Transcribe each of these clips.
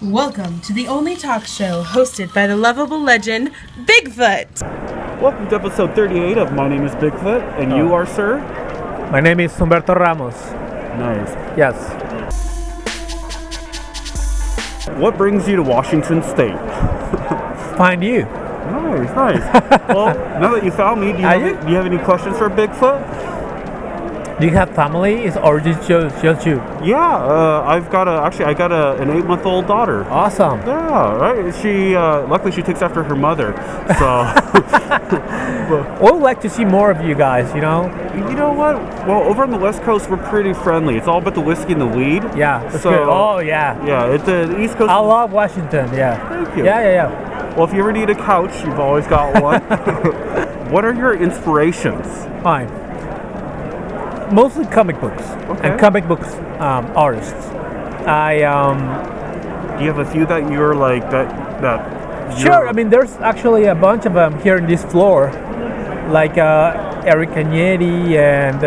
Welcome to the only talk show hosted by the lovable legend, Bigfoot. Welcome to episode 38 of My Name is Bigfoot, and you are, sir? My name is Humberto Ramos. Nice. Yes. What brings you to Washington State? Find you. Nice. Well, now that you found me, do you have any questions for Bigfoot? Do you have family or just you? Yeah, I got an 8-month-old daughter. Awesome. Yeah, right. She luckily she takes after her mother. So We would like to see more of you guys, You know what? Well, over on the West Coast, we're pretty friendly. It's all about the whiskey and the weed. Yeah, that's good. Oh, yeah. Yeah, it's the East Coast. I love Washington, yeah. Thank you. Yeah. Well, if you ever need a couch, you've always got one. What are your inspirations? Fine. Mostly comic books and comic books artists. Do you have a few that you're like that? Sure. I mean, there's actually a bunch of them here in this floor, like Eric Agnetti and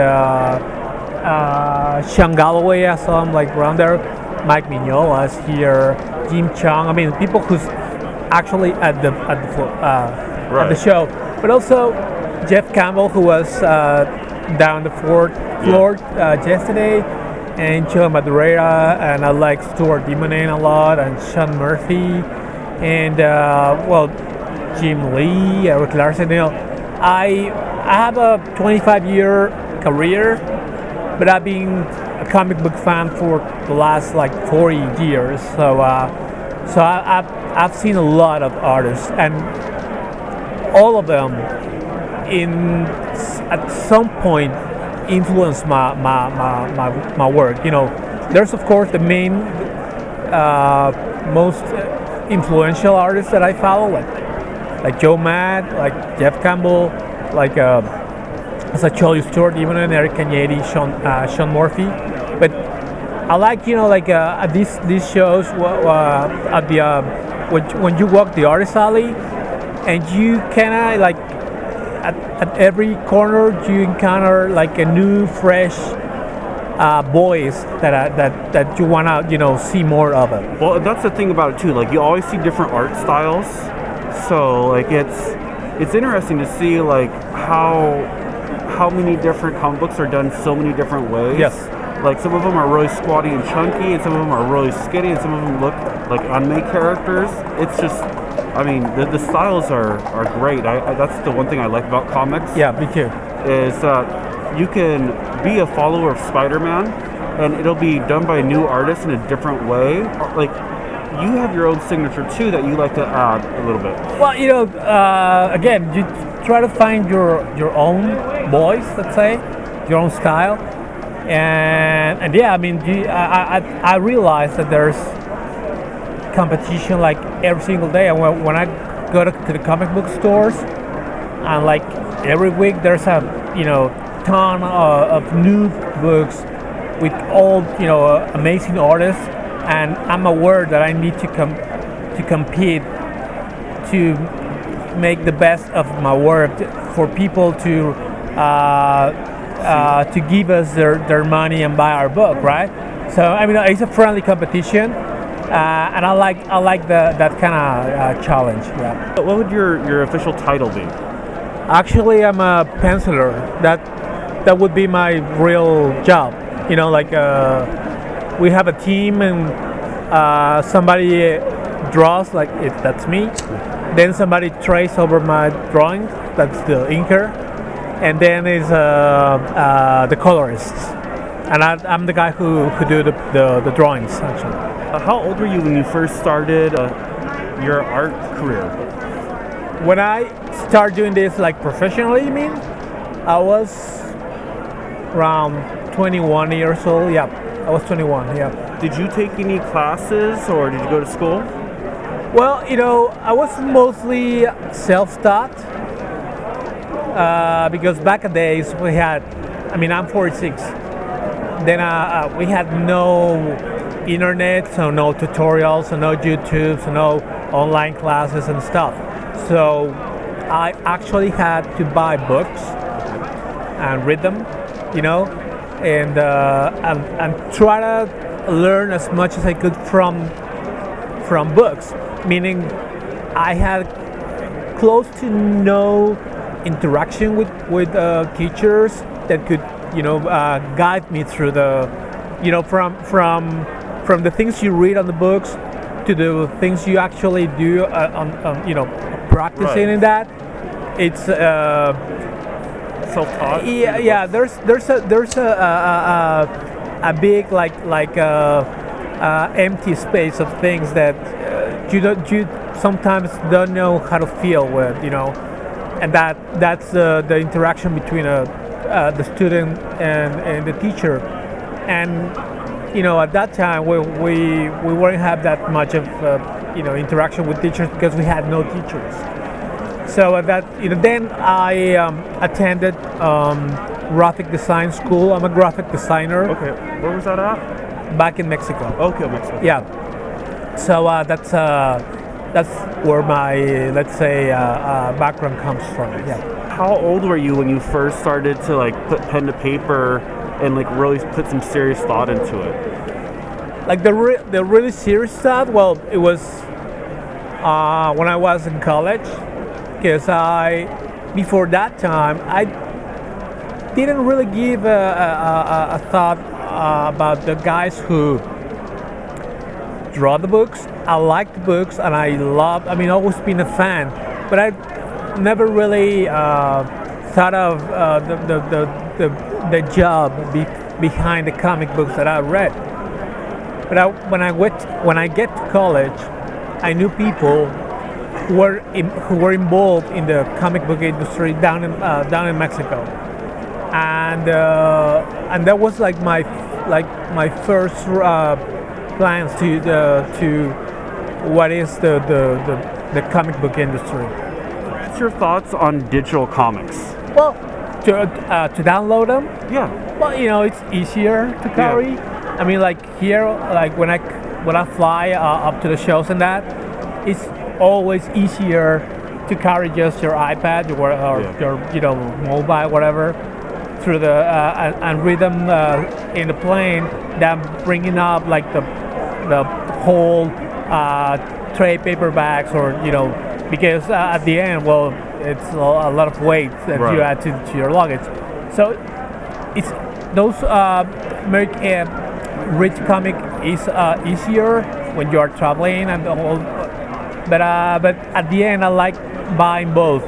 Sean Galloway. I saw him like around there. Mike Mignola's here. Jim Chung. I mean, people who's actually at the show, but also Jeff Campbell, who was down the fourth floor yesterday, and Joe Madureira, and I like Stuart Dimonen a lot, and Sean Murphy, and Jim Lee, Eric Larson. I have a 25-year career, but I've been a comic book fan for the last like 40 years. So I've seen a lot of artists, and all of them at some point influenced my work. There's of course the main most influential artists that I follow, like Joe Mad, like Jeff Campbell, like as I told you, Stuart Dimonen, Eric Agnetti, Sean Murphy. But I like at these shows at the when you walk the artist alley, and you kind of like at every corner you encounter like a new fresh voice that you want to see more of it. Well, that's the thing about it too. Like you always see different art styles, so like it's interesting to see like how many different comic books are done so many different ways. Yes. Like some of them are really squatty and chunky, and some of them are really skinny, and some of them look like anime characters. It's just, I mean, the styles are great. That's the one thing I like about comics. Yeah, me too. Is you can be a follower of Spider-Man, and it'll be done by a new artist in a different way. Like you have your own signature too that you like to add a little bit. Well, again, you try to find your own voice, let's say, your own style, and yeah, I mean, I realize that there's competition like every single day, and when I go to the comic book stores, and like every week there's a ton of new books with all amazing artists, and I'm aware that I need to compete to make the best of my work for people to give us their money and buy our book, right? So I mean, it's a friendly competition. And I like that kind of challenge. Yeah. What would your official title be? Actually, I'm a penciler. That would be my real job. We have a team, and somebody draws, like that's me. Then somebody traces over my drawing. That's the inker, and then is the colorists. And I'm the guy who do the drawings actually. How old were you when you first started your art career? When I started doing this like professionally, you mean? I was around 21 years old. Yeah, I was 21. Yeah. Did you take any classes or did you go to school? Well, I was mostly self-taught because back in the days we had. I mean, I'm 46. Then we had no internet, so no tutorials, so no YouTube, so no online classes and stuff. So I actually had to buy books and read them, and try to learn as much as I could from from books, meaning I had close to no interaction with teachers that could, guide me through the, from the things you read on the books to the things you actually do practicing in that. It's self-taught. yeah. There's a big empty space of things that you sometimes don't know how to feel with, and that's the interaction between the student and the teacher, and at that time we weren't have that much of interaction with teachers because we had no teachers. So then I attended graphic design school. I'm a graphic designer. Okay, where was that at? Back in Mexico. Okay, Mexico. Yeah. So that's where my, let's say, background comes from. Yeah. How old were you when you first started to put pen to paper and really put some serious thought into it? Like the really serious stuff. Well, it was when I was in college, because before that time I didn't really give a thought about the guys who draw the books. I like the books and always been a fan, but I never really thought of the job behind the comic books that I read. But when I get to college, I knew people who were involved in the comic book industry down in Mexico, and that was my first plans to what is the comic book industry. What's your thoughts on digital comics? Well, to download them. Yeah. Well, it's easier to carry. Yeah. I mean, here, when I fly up to the shows and that, it's always easier to carry just your iPad or your mobile, whatever, through the and read them in the plane than bringing up the whole trade paperbacks because at the end, well, it's a lot of weight that you add to your luggage. So it's those read comic is easier when you are traveling and all. But at the end, I like buying both.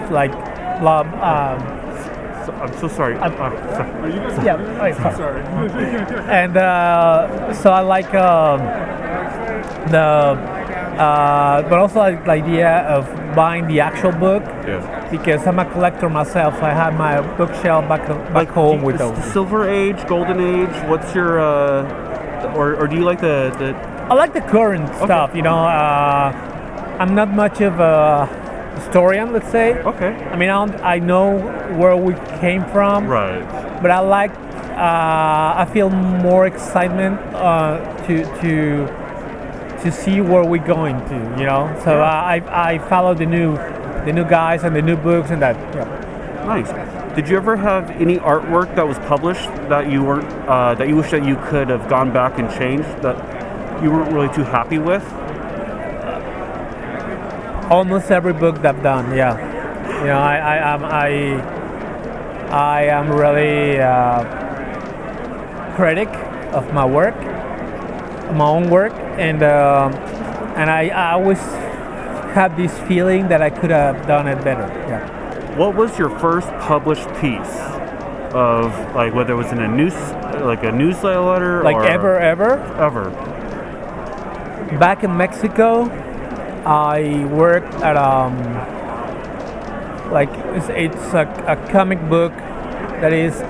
I'm so sorry. Sorry. And so I like but also like the idea of buying the actual book. Yes. Because I'm a collector myself, so I have my bookshelf back home with those. The Silver Age, Golden Age. What's your or do you like the? I like the current stuff. I'm not much of a historian, let's say. Okay. I mean, I know where we came from. Right. But I feel more excitement to see where we're going to, So I follow the new guys and the new books and that. Yeah. Nice. Did you ever have any artwork that was published that you weren't that you wish that you could have gone back and changed that you weren't really too happy with? Almost every book that I've done, yeah. I am really critic of my work, my own work, and I always have this feeling that I could have done it better. Yeah. What was your first published piece of whether it was in a newsletter or ever? Back in Mexico, I worked at it's a comic book that is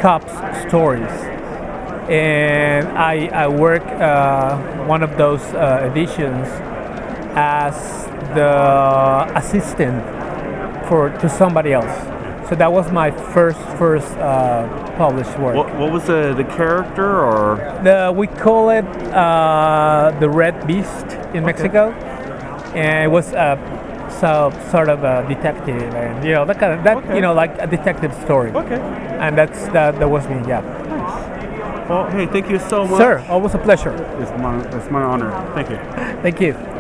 cops stories, and I worked one of those editions as the assistant to somebody else. So that was my first published work. What was the character or? We call it the Red Beast in Mexico, and it was sort of a detective, and that kind of like a detective story. Okay. And that was me. Yeah. Nice. Well, hey, thank you so much. Sir, always a pleasure. It's my honor. Thank you. Thank you.